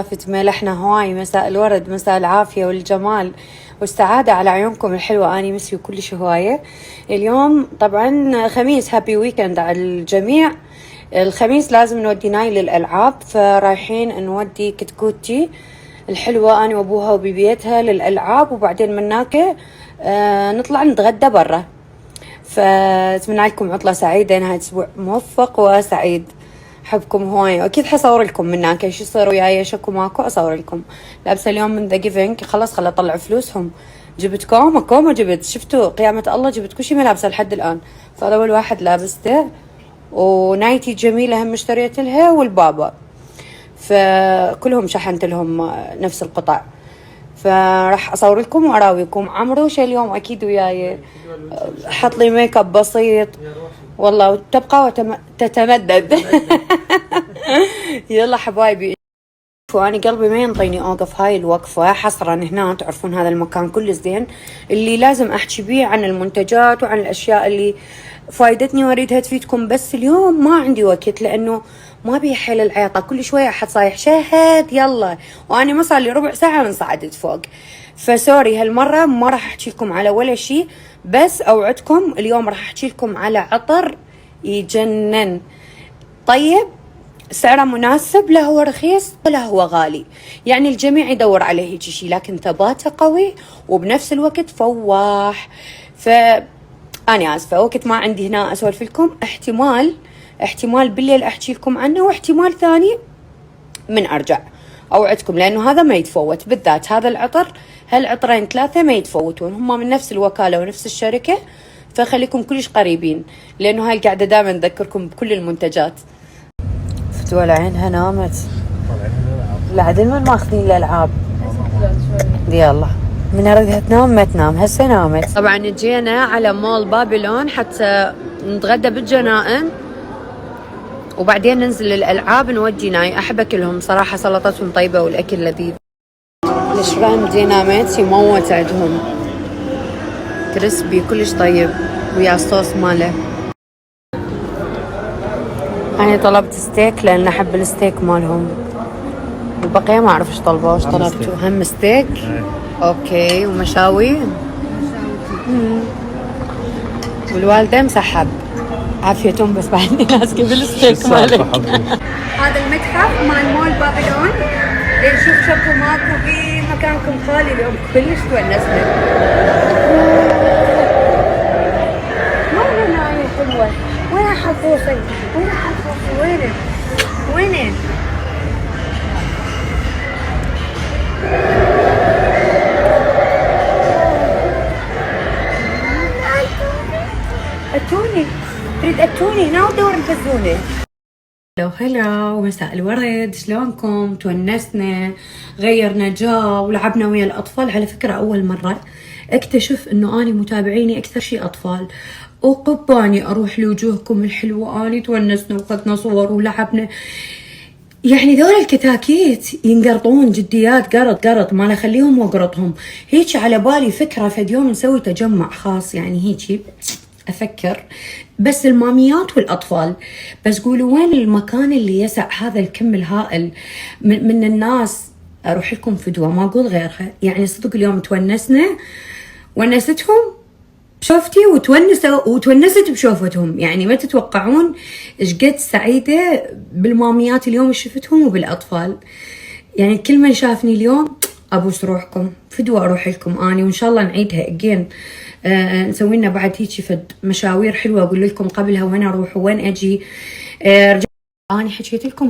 شافت ملحنا هواي. مساء الورد، مساء العافية والجمال والسعادة على عيونكم الحلوة. أني مسيو كلش هواية. اليوم طبعا خميس، هابي ويكند على الجميع. الخميس لازم نودي ناي للألعاب، فرايحين نودي كتكوتي الحلوة أنا وأبوها وبيبيتها للألعاب، وبعدين مناك نطلع نتغدى برا. فأتمنى لكم عطلة سعيدة، نهاية أسبوع موفق وسعيد. حبكم هواي، واكيد حصور لكم مناك ايش يصير وياي، شكو ماكو اصور لكم. لابسه اليوم من ذا جيفنج، خلاص خل اطلع فلوسهم. جبت كوما جبت، شفتوا قيامه الله، جبت كل شيء ما لابسه لحد الان. فهذا اول واحد لابسته، ونايتي جميله هم اشتريت لها والبابا، فكلهم شحنت لهم نفس القطع. فراح اصور لكم واراويكم. عمرو شي اليوم اكيد وياي، حط لي ميك اب بسيط والله، وتبقى وتتمدد. يلا حبايبي، وأنا قلبي ما ينطيني أوقف هاي الوقفة حصرا هنا. تعرفون هذا المكان كل زين اللي لازم أحكي بيه عن المنتجات وعن الأشياء اللي فايدتني وأريدها تفيدكم، بس اليوم ما عندي وقت لأنه ما بي حيل العيطة. كل شوية أحد صايح شهد يلا، وأنا ما صار لي ربع ساعة من صعدت فوق. فسوري هالمرة ما راح أحكي لكم على ولا شيء، بس أوعدكم اليوم راح أحكي لكم على عطر يجنن. طيب سعره مناسب، لا هو رخيص ولا هو غالي، يعني الجميع يدور عليه هيك شيء، لكن ثباته قوي وبنفس الوقت فواح. أنا آسفة وقت ما عندي هنا أسولف لكم. احتمال بالليل أحكي لكم عنه، واحتمال ثاني من أرجع أوعدكم، لأنه هذا ما يتفوت، بالذات هذا العطر، هالعطرين ثلاثة ما يتفوتون، هما من نفس الوكالة ونفس الشركة، فخليكم كلش قريبين، لأنه هاي قاعدة دائما أذكركم بكل المنتجات. فتوى عينها نامت، العدل من ماخذين الألعاب. يلا من أردها تنام ما تنام، هسه نامت. طبعا جينا على مول بابلون حتى نتغدى بالجنائن، وبعدين ننزل للألعاب نودي ناي. أحب أكلهم صراحة، سلطتهم طيبة والأكل لذيذ. الشبان ديناميت يموت عندهم، كريسبي كلش طيب ويا الصوص ماله. أنا طلبت ستيك لأن أحب الستيك مالهم، البقية ما أعرف إيش طلبوا. إيش طلبتوا؟ هم ستيك؟ أوكي. ومشاوي؟ والوالدة مسحب عافيتهم، بس بعدني ناس قبل ستيك مالك. هذا المتحف مال مول بابلون، نشوف شكو ماكو في مكانكم خالي اليوم، كلش تونسنا. مرة نايم حلوة. وين حفوصي؟ وينه؟ أتوني، تريد أتوني هنا ودور البزونة. هلا ومساء الورد، شلونكم؟ تونسنا، غيرنا جو ولعبنا ويا الأطفال. على فكرة أول مرة اكتشف إنه أنا متابعيني أكثر شيء أطفال، وقباني أروح لوجوهكم الحلوة. أنا تونسنا وخذنا صور ولعبنا، يعني ذول الكتاكيت ينقرطون جديات، قرط ما اخليهم وقرطهم. هيك على بالي فكرة فد يوم نسوي تجمع خاص، يعني هيك أفكر بس الماميات والأطفال. بس قولوا وين المكان اللي يسع هذا الكم الهائل من الناس. أروح لكم فدوة ما أقول غيرها، يعني صدق اليوم تونسنا، ونستهم شوفتي وتونست بشوفتهم. يعني ما تتوقعون ايش قد سعيدة بالماميات اليوم شفتهم وبالأطفال. يعني كل من شافني اليوم أبوس روحكم فدوة. أروح لكم أني، وإن شاء الله نعيدها أجين. نسوي لنا بعد هيك فد مشاوير حلوة، أقول لكم قبلها وين أروح وين أجي. أنا حكيت لكم